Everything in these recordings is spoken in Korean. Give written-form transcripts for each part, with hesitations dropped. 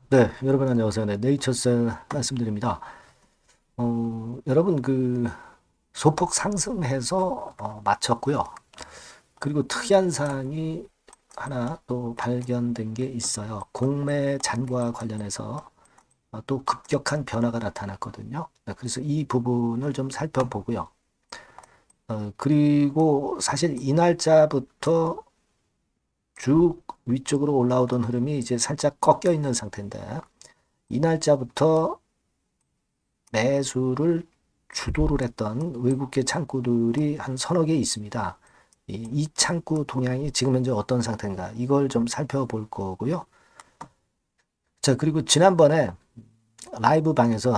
네, 여러분 안녕하세요. 네, 네이처셀 말씀드립니다. 여러분 소폭 상승해서 마쳤고요. 그리고 특이한 사항이 하나 또 발견된 게 있어요. 공매 잔고와 관련해서 또 급격한 변화가 나타났거든요. 네, 그래서 이 부분을 좀 살펴보고요. 그리고 사실 이 날짜부터 쭉 위쪽으로 올라오던 흐름이 이제 살짝 꺾여 있는 상태인데 이 날짜부터 매수를 주도를 했던 외국계 창구들이 한 서너 개 있습니다. 이 창구 동향이 지금 현재 어떤 상태인가 이걸 좀 살펴볼 거고요. 자, 그리고 지난번에 라이브 방에서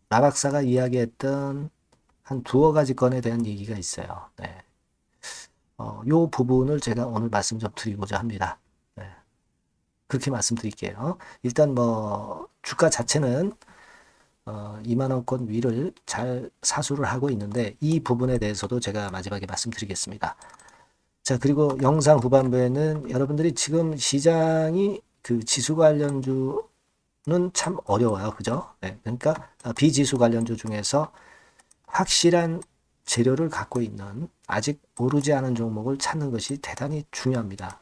라 박사가 이야기했던 한 두어 가지 건에 대한 얘기가 있어요. 네. 요 부분을 제가 오늘 말씀 좀 드리고자 합니다. 네. 그렇게 말씀드릴게요. 일단 뭐 주가 자체는 2만 원권 위를 잘 사수를 하고 있는데 이 부분에 대해서도 제가 마지막에 말씀드리겠습니다. 자, 그리고 영상 후반부에는 여러분들이 지금 시장이 그 지수 관련주는 참 어려워요. 그죠? 네, 그러니까 비지수 관련주 중에서 확실한 재료를 갖고 있는 아직 오르지 않은 종목을 찾는 것이 대단히 중요합니다.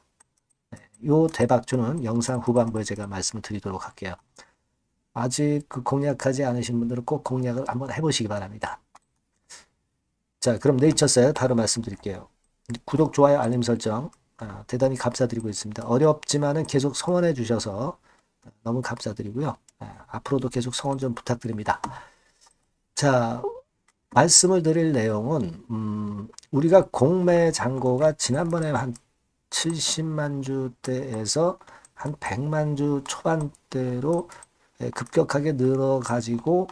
요 대박주는 영상 후반부에 제가 말씀을 드리도록 할게요. 아직 그 공략하지 않으신 분들은 꼭 공략을 한번 해보시기 바랍니다. 자, 그럼 네이처셀 바로 말씀드릴게요. 구독, 좋아요, 알림 설정 대단히 감사드리고 있습니다. 어렵지만은 계속 성원해 주셔서 너무 감사드리고요. 앞으로도 계속 성원 좀 부탁드립니다. 자, 말씀을 드릴 내용은 우리가 공매 잔고가 지난번에 한 70만 주대에서 한 100만 주 초반대로 급격하게 늘어가지고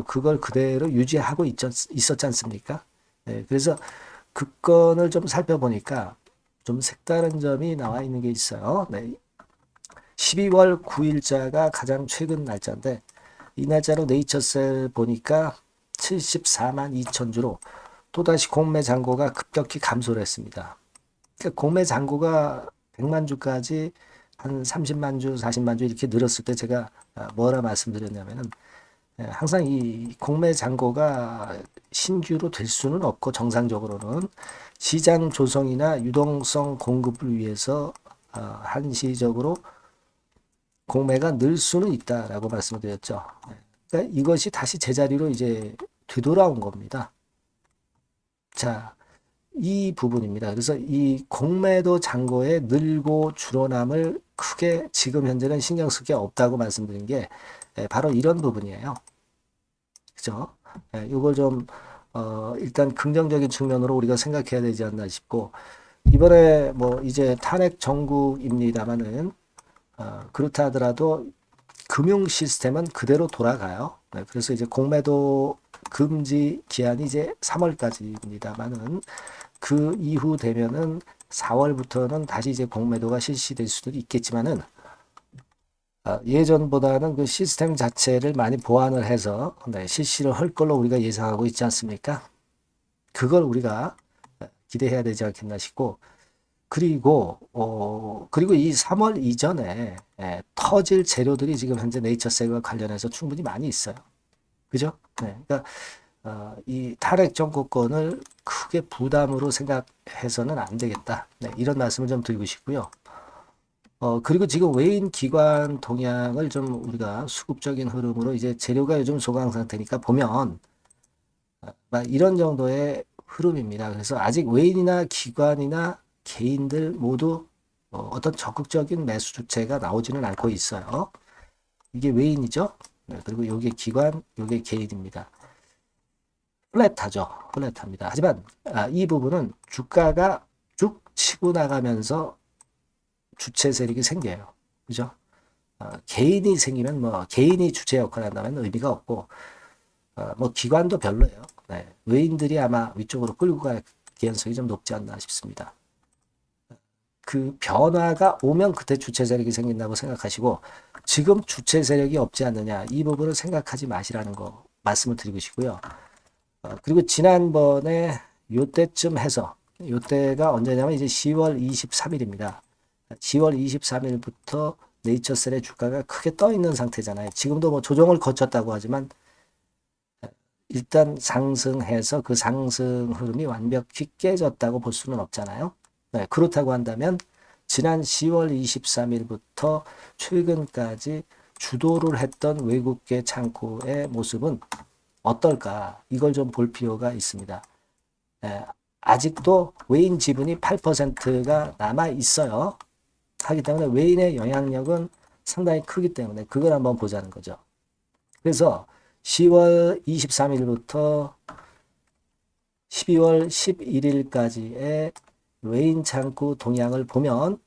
그걸 그대로 유지하고 있었지 않습니까? 그래서 그 건을 좀 살펴보니까 좀 색다른 점이 나와 있는 게 있어요. 네. 12월 9일자가 가장 최근 날짜인데 이 날짜로 네이처셀 보니까 74만 2천 주로 또다시 공매 잔고가 급격히 감소를 했습니다. 그러니까 공매 잔고가 100만 주까지 한 30만 주, 40만 주 이렇게 늘었을 때 제가 뭐라 말씀드렸냐면은 항상 이 공매 잔고가 신규로 될 수는 없고 정상적으로는 시장 조성이나 유동성 공급을 위해서 한시적으로 공매가 늘 수는 있다라고 말씀을 드렸죠. 그러니까 이것이 다시 제자리로 이제 되돌아온 겁니다. 자, 이 부분입니다. 그래서 이 공매도 잔고의 늘고 줄어남을 크게 지금 현재는 신경 쓸 게 없다고 말씀드린 게 바로 이런 부분이에요. 그죠? 이걸 좀 일단 긍정적인 측면으로 우리가 생각해야 되지 않나 싶고 이번에 뭐 이제 탄핵 정국입니다만은 그렇다 하더라도 금융 시스템은 그대로 돌아가요. 네, 그래서 이제 공매도 금지 기한이 이제 3월까지입니다만은 그 이후 되면은 4월부터는 다시 이제 공매도가 실시될 수도 있겠지만은 예전보다는 그 시스템 자체를 많이 보완을 해서 네, 실시를 할 걸로 우리가 예상하고 있지 않습니까? 그걸 우리가 기대해야 되지 않겠나 싶고 그리고 이 3월 이전에 터질 재료들이 지금 현재 네이처셀과 관련해서 충분히 많이 있어요. 그죠? 네, 그러니까 이 탈핵 정권을 크게 부담으로 생각해서는 안 되겠다. 네, 이런 말씀을 좀 드리고 싶고요. 그리고 지금 외인 기관 동향을 좀 우리가 수급적인 흐름으로 이제 재료가 요즘 소강 상태니까 보면 이런 정도의 흐름입니다. 그래서 아직 외인이나 기관이나 개인들 모두 어떤 적극적인 매수 주체가 나오지는 않고 있어요. 이게 외인이죠. 네, 그리고 이게 기관, 이게 개인입니다. 플랫하죠. 플랫합니다. 하지만 이 부분은 주가가 쭉 치고 나가면서 주체 세력이 생겨요. 그죠? 개인이 생기면 뭐 개인이 주체 역할을 한다면 의미가 없고 뭐 기관도 별로예요. 네, 외인들이 아마 위쪽으로 끌고 갈 개연성이 좀 높지 않나 싶습니다. 그 변화가 오면 그때 주체 세력이 생긴다고 생각하시고 지금 주체 세력이 없지 않느냐 이 부분을 생각하지 마시라는 거 말씀을 드리고 싶고요. 그리고 지난번에 요때쯤 해서 요때가 언제냐면 이제 10월 23일입니다. 10월 23일부터 네이처셀의 주가가 크게 떠 있는 상태잖아요. 지금도 뭐 조정을 거쳤다고 하지만 일단 상승해서 그 상승 흐름이 완벽히 깨졌다고 볼 수는 없잖아요. 네, 그렇다고 한다면 지난 10월 23일부터 최근까지 주도를 했던 외국계 창구의 모습은 어떨까? 이걸 좀 볼 필요가 있습니다. 아직도 외인 지분이 8%가 남아 있어요. 하기 때문에 외인의 영향력은 상당히 크기 때문에 그걸 한번 보자는 거죠. 그래서 10월 23일부터 12월 11일까지의 외인 창구 동향을 보면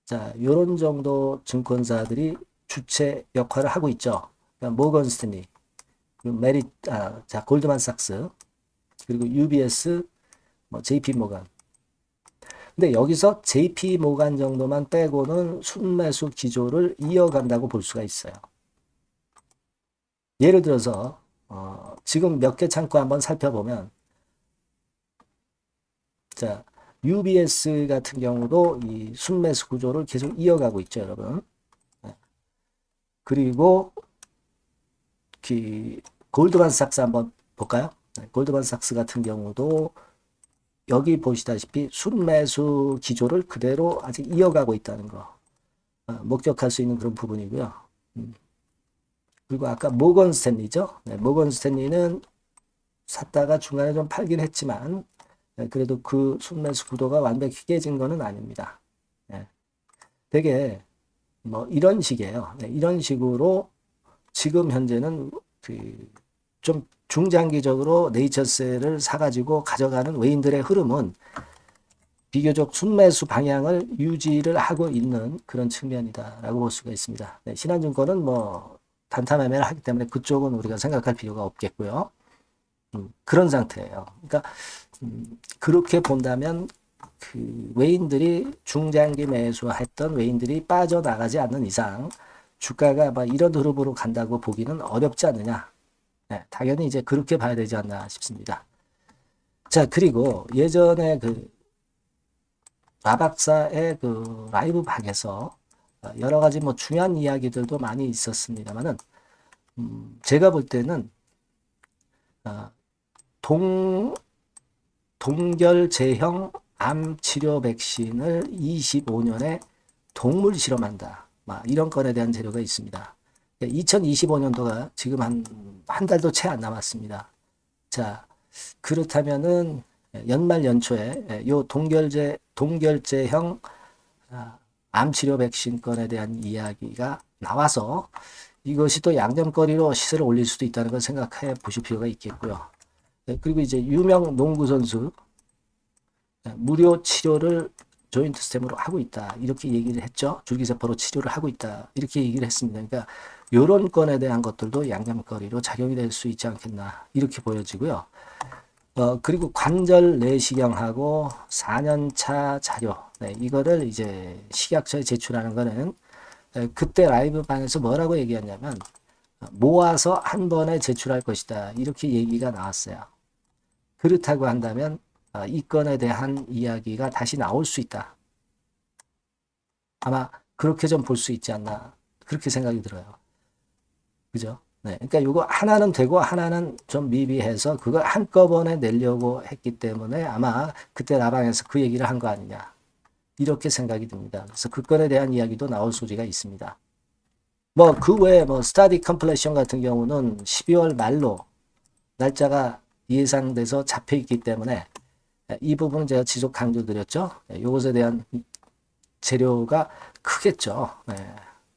자, 요런 정도 증권사들이 주체 역할을 하고 있죠. 그러니까 모건 스탠리, 자, 골드만삭스, 그리고 UBS, 뭐 JP 모간. 근데 여기서 JP 모간 정도만 빼고는 순매수 기조를 이어간다고 볼 수가 있어요. 예를 들어서 지금 몇 개 창구 한번 살펴보면 자, UBS 같은 경우도 이 순매수 구조를 계속 이어가고 있죠, 여러분. 그리고 골드만삭스 한번 볼까요? 골드만삭스 같은 경우도 여기 보시다시피 순매수 기조를 그대로 아직 이어가고 있다는 거 목격할 수 있는 그런 부분이고요. 그리고 아까 모건 스탠리죠. 네, 모건 스탠리는 샀다가 중간에 좀 팔긴 했지만 그래도 그 순매수 구도가 완벽히 깨진 거는 아닙니다. 네. 되게 뭐 이런 식이에요. 네, 이런 식으로 지금 현재는 좀 중장기적으로 네이처셀을 사가지고 가져가는 외인들의 흐름은 비교적 순매수 방향을 유지를 하고 있는 그런 측면이다라고 볼 수가 있습니다. 네, 신한증권은 뭐 단타 매매를 하기 때문에 그쪽은 우리가 생각할 필요가 없겠고요. 그런 상태예요. 그러니까 그렇게 본다면 그 외인들이 중장기 매수했던 외인들이 빠져나가지 않는 이상 주가가 막 이런 흐름으로 간다고 보기는 어렵지 않느냐. 네, 당연히 이제 그렇게 봐야 되지 않나 싶습니다. 자, 그리고 예전에 그 마박사의 그 라이브 방에서 여러 가지 뭐 중요한 이야기들도 많이 있었습니다만은 제가 볼 때는 동결제형 암 치료 백신을 25년에 동물 실험한다. 이런 건에 대한 재료가 있습니다. 2025년도가 지금 한 달도 채 안 남았습니다. 자, 그렇다면은 연말 연초에 요 동결제형 암치료 백신 건에 대한 이야기가 나와서 이것이 또 양념거리로 시세를 올릴 수도 있다는 걸 생각해 보실 필요가 있겠고요. 그리고 이제 유명 농구 선수 무료 치료를 조인트 스템으로 하고 있다. 이렇게 얘기를 했죠. 줄기세포로 치료를 하고 있다. 이렇게 얘기를 했습니다. 그러니까 이런 건에 대한 것들도 양념거리로 작용이 될 수 있지 않겠나. 이렇게 보여지고요. 그리고 관절 내시경하고 4년차 자료. 네, 이거를 이제 식약처에 제출하는 거는 그때 라이브 방에서 뭐라고 얘기했냐면 모아서 한 번에 제출할 것이다. 이렇게 얘기가 나왔어요. 그렇다고 한다면 이 건에 대한 이야기가 다시 나올 수 있다. 아마 그렇게 좀 볼 수 있지 않나. 그렇게 생각이 들어요. 그죠? 네. 그러니까 이거 하나는 되고 하나는 좀 미비해서 그걸 한꺼번에 내려고 했기 때문에 아마 그때 라방에서 그 얘기를 한 거 아니냐. 이렇게 생각이 듭니다. 그래서 그 건에 대한 이야기도 나올 소지가 있습니다. 뭐 그 외에 뭐 스타디 컴플레이션 같은 경우는 12월 말로 날짜가 예상돼서 잡혀 있기 때문에 이 부분은 제가 지속 강조드렸죠. 이것에 대한 재료가 크겠죠. 네.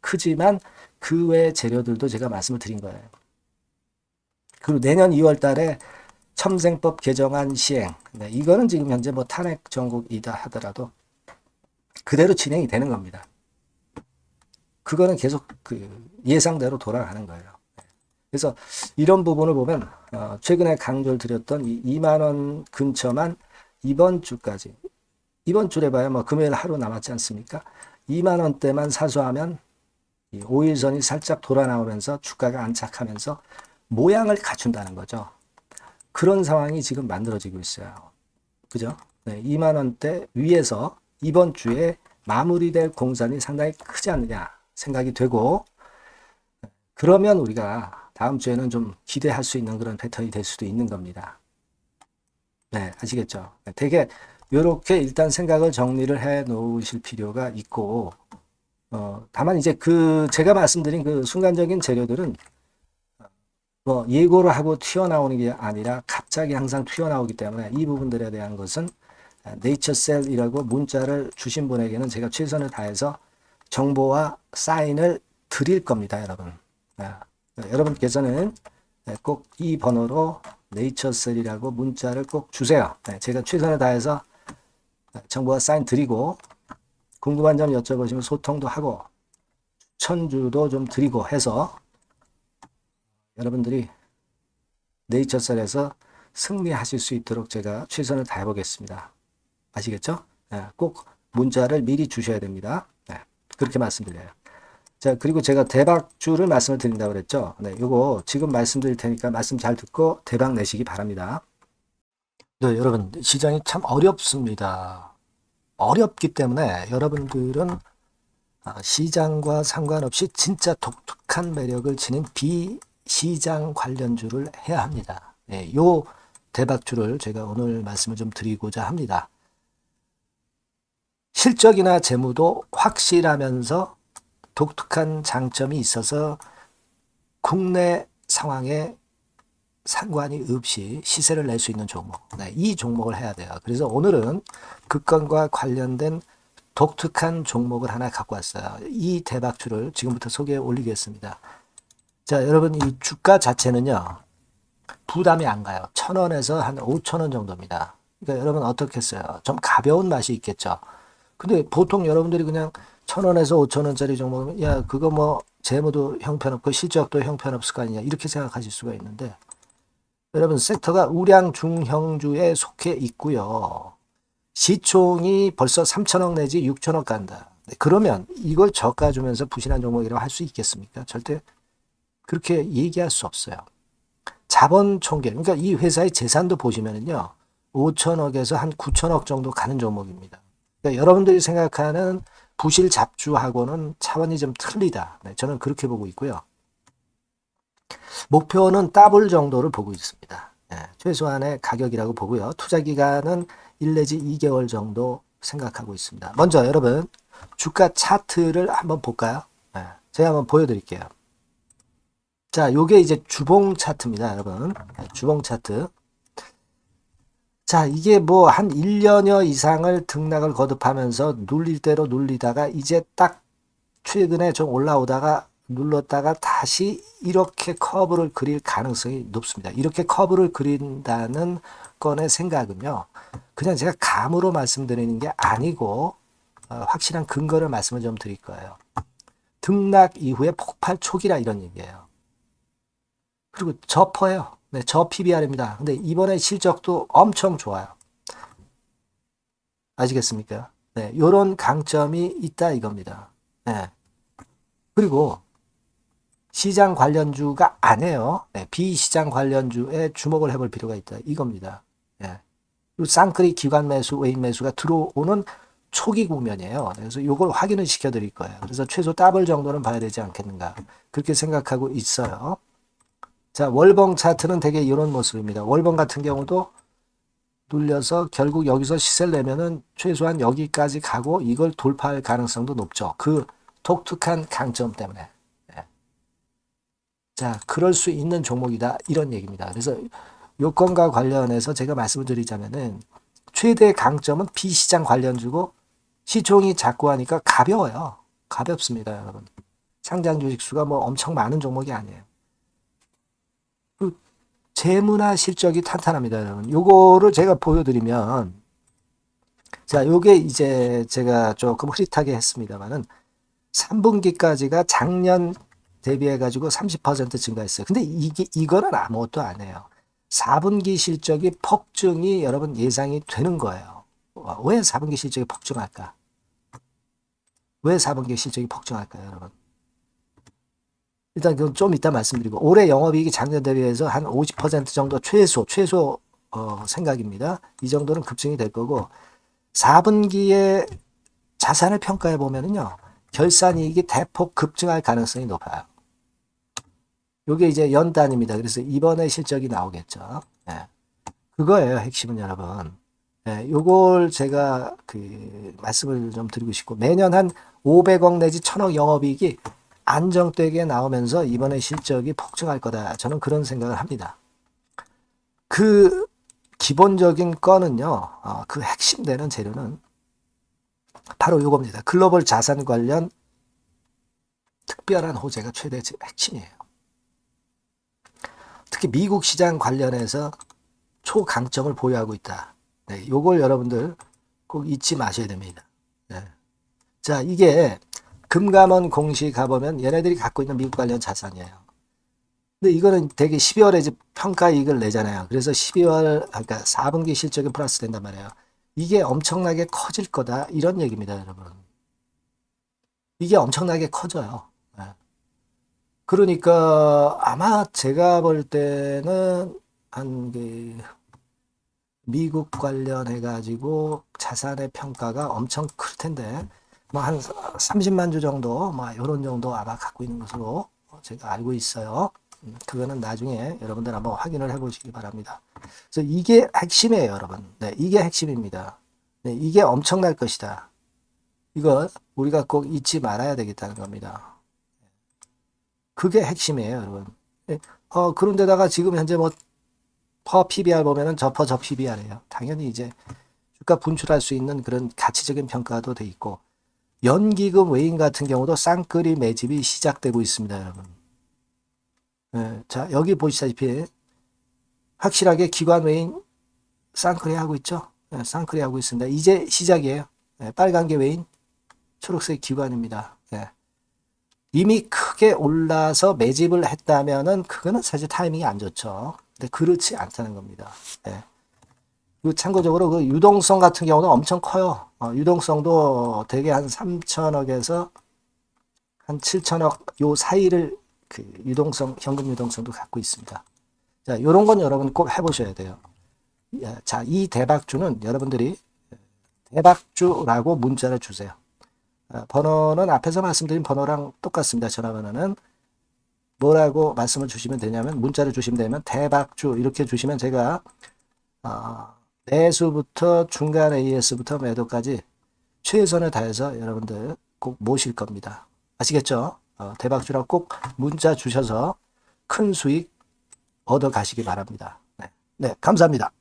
크지만 그 외 재료들도 제가 말씀을 드린 거예요. 그리고 내년 2월 달에 첨생법 개정안 시행. 네. 이거는 지금 현재 뭐 탄핵 정국이다 하더라도 그대로 진행이 되는 겁니다. 그거는 계속 그 예상대로 돌아가는 거예요. 그래서 이런 부분을 보면 최근에 강조를 드렸던 이 2만 원 근처만 이번 주까지 이번 주에 봐야 뭐 금요일 하루 남았지 않습니까? 2만 원대만 사수하면 이 5일선이 살짝 돌아 나오면서 주가가 안착하면서 모양을 갖춘다는 거죠. 그런 상황이 지금 만들어지고 있어요. 그죠? 네, 2만 원대 위에서 이번 주에 마무리될 공산이 상당히 크지 않느냐 생각이 되고, 그러면 우리가 다음 주에는 좀 기대할 수 있는 그런 패턴이 될 수도 있는 겁니다. 네, 아시겠죠? 되게 이렇게 일단 생각을 정리를 해 놓으실 필요가 있고, 다만 이제 제가 말씀드린 그 순간적인 재료들은 뭐 예고를 하고 튀어나오는 게 아니라 갑자기 항상 튀어나오기 때문에 이 부분들에 대한 것은 네이처셀이라고 문자를 주신 분에게는 제가 최선을 다해서 정보와 사인을 드릴 겁니다, 여러분. 여러분께서는 꼭 이 번호로 네이처셀이라고 문자를 꼭 주세요. 제가 최선을 다해서 정보와 사인 드리고 궁금한 점 여쭤보시면 소통도 하고 추천주도 좀 드리고 해서 여러분들이 네이처셀에서 승리하실 수 있도록 제가 최선을 다해 보겠습니다. 아시겠죠? 꼭 문자를 미리 주셔야 됩니다. 그렇게 말씀드려요. 자, 그리고 제가 대박주를 말씀을 드린다고 그랬죠? 네, 요거 지금 말씀드릴 테니까 말씀 잘 듣고 대박 내시기 바랍니다. 네, 여러분, 시장이 참 어렵습니다. 어렵기 때문에 여러분들은 시장과 상관없이 진짜 독특한 매력을 지닌 비시장 관련주를 해야 합니다. 네, 요 대박주를 제가 오늘 말씀을 좀 드리고자 합니다. 실적이나 재무도 확실하면서 독특한 장점이 있어서 국내 상황에 상관이 없이 시세를 낼 수 있는 종목. 네, 이 종목을 해야 돼요. 그래서 오늘은 그 건과 관련된 독특한 종목을 하나 갖고 왔어요. 이 대박주를 지금부터 소개해 올리겠습니다. 자, 여러분, 이 주가 자체는요, 부담이 안 가요. 1,000원에서 한 5,000원 정도입니다. 그러니까 여러분 어떻겠어요? 좀 가벼운 맛이 있겠죠. 근데 보통 여러분들이 그냥 1,000원에서 5,000원짜리 종목은 야, 그거 뭐 재무도 형편없고 실적도 형편없을 거 아니냐 이렇게 생각하실 수가 있는데 여러분 섹터가 우량 중형주에 속해 있고요. 시총이 벌써 3천억 내지 6천억 간다. 그러면 이걸 저가 주면서 부실한 종목이라고 할 수 있겠습니까? 절대 그렇게 얘기할 수 없어요. 자본 총계, 그러니까 이 회사의 재산도 보시면은요, 5천억에서 한 9천억 정도 가는 종목입니다. 그러니까 여러분들이 생각하는 부실 잡주하고는 차원이 좀 틀리다. 네, 저는 그렇게 보고 있고요. 목표는 더블 정도를 보고 있습니다. 네, 최소한의 가격이라고 보고요. 투자 기간은 1 내지 2개월 정도 생각하고 있습니다. 먼저 여러분 주가 차트를 한번 볼까요? 네, 제가 한번 보여드릴게요. 자, 요게 이제 주봉 차트입니다, 여러분. 주봉 차트. 자, 이게 뭐 한 1년여 이상을 등락을 거듭하면서 눌릴 대로 눌리다가 이제 딱 최근에 좀 올라오다가 눌렀다가 다시 이렇게 커브를 그릴 가능성이 높습니다. 이렇게 커브를 그린다는 건의 생각은요. 그냥 제가 감으로 말씀드리는 게 아니고 확실한 근거를 말씀을 좀 드릴 거예요. 등락 이후에 폭발 초기라 이런 얘기예요. 그리고 저퍼예요. 네, 저 PBR입니다. 근데 이번에 실적도 엄청 좋아요. 아시겠습니까? 네, 요런 강점이 있다 이겁니다. 네. 그리고 시장 관련주가 아니에요. 네, 비시장 관련주에 주목을 해볼 필요가 있다 이겁니다. 네. 쌍끌이 기관 매수, 외인 매수가 들어오는 초기 국면이에요. 그래서 이걸 확인을 시켜드릴 거예요. 그래서 최소 더블 정도는 봐야 되지 않겠는가 그렇게 생각하고 있어요. 자, 월봉 차트는 되게 이런 모습입니다. 월봉 같은 경우도 눌려서 결국 여기서 시세를 내면은 최소한 여기까지 가고 이걸 돌파할 가능성도 높죠. 그 독특한 강점 때문에. 네. 자, 그럴 수 있는 종목이다. 이런 얘기입니다. 그래서 요건과 관련해서 제가 말씀을 드리자면은 최대 강점은 비시장 관련주고 시총이 작고 하니까 가벼워요. 가볍습니다, 여러분. 상장 주식 수가 뭐 엄청 많은 종목이 아니에요. 재무나 실적이 탄탄합니다, 여러분. 요거를 제가 보여드리면, 자, 요게 이제 제가 조금 흐릿하게 했습니다만은, 3분기까지가 작년 대비해가지고 30% 증가했어요. 근데 이거는 아무것도 아니에요. 4분기 실적이 폭증이 여러분 예상이 되는 거예요. 왜 4분기 실적이 폭증할까? 왜 4분기 실적이 폭증할까요, 여러분? 일단 그건 좀 이따 말씀드리고 올해 영업이익이 작년 대비해서 한 50% 정도 최소 생각입니다. 이 정도는 급증이 될 거고 4분기에 자산을 평가해 보면은요. 결산이익이 대폭 급증할 가능성이 높아요. 요게 이제 연단입니다. 그래서 이번에 실적이 나오겠죠. 예. 그거예요, 핵심은 여러분. 예, 요걸 제가 말씀을 좀 드리고 싶고, 매년 한 500억 내지 1000억 영업이익이 안정되게 나오면서 이번에 실적이 폭증할 거다. 저는 그런 생각을 합니다. 그 기본적인 건은요, 그 핵심 되는 재료는 바로 요겁니다. 글로벌 자산 관련 특별한 호재가 최대 핵심이에요. 특히 미국 시장 관련해서 초강점을 보유하고 있다. 네, 요걸 여러분들 꼭 잊지 마셔야 됩니다. 네. 자, 이게 금감원 공시 가보면 얘네들이 갖고 있는 미국 관련 자산이에요. 근데 이거는 되게 12월에 이제 평가이익을 내잖아요. 그래서 12월, 그러니까 4분기 실적이 플러스 된단 말이에요. 이게 엄청나게 커질 거다. 이런 얘기입니다, 여러분. 이게 엄청나게 커져요. 네. 그러니까 아마 제가 볼 때는 한 미국 관련해가지고 자산의 평가가 엄청 클 텐데, 뭐 한 30만 주 정도, 뭐 이런 정도 아마 갖고 있는 것으로 제가 알고 있어요. 그거는 나중에 여러분들 한번 확인을 해보시기 바랍니다. 그래서 이게 핵심이에요, 여러분. 네, 이게 핵심입니다. 네, 이게 엄청날 것이다. 이거 우리가 꼭 잊지 말아야 되겠다는 겁니다. 그게 핵심이에요, 여러분. 네, 그런데다가 지금 현재 뭐 퍼 PBR 보면은 저 PBR이에요. 당연히 이제 주가 분출할 수 있는 그런 가치적인 평가도 돼 있고, 연기금 외인 같은 경우도 쌍끌이 매집이 시작되고 있습니다, 여러분. 네, 자, 여기 보시다시피 확실하게 기관 외인 쌍끌이 하고 있죠. 네, 쌍끌이 하고 있습니다. 이제 시작이에요. 네, 빨간 게 외인, 초록색 기관입니다. 네. 이미 크게 올라서 매집을 했다면은 그거는 사실 타이밍이 안 좋죠. 근데 그렇지 않다는 겁니다. 네. 그리고 참고적으로 그 유동성 같은 경우는 엄청 커요. 유동성도 대개 한 3천억에서 한 7천억 요 사이를 유동성, 현금 유동성도 갖고 있습니다. 자, 요런 건 여러분 꼭 해보셔야 돼요. 자, 이 대박주는 여러분들이 대박주라고 문자를 주세요. 번호는 앞에서 말씀드린 번호랑 똑같습니다. 전화번호는 뭐라고 말씀을 주시면 되냐면, 문자를 주시면 되면 대박주 이렇게 주시면 제가 매수부터 중간 AS부터 매도까지 최선을 다해서 여러분들 꼭 모실 겁니다. 아시겠죠? 대박주라고 꼭 문자 주셔서 큰 수익 얻어 가시기 바랍니다. 네, 네, 감사합니다.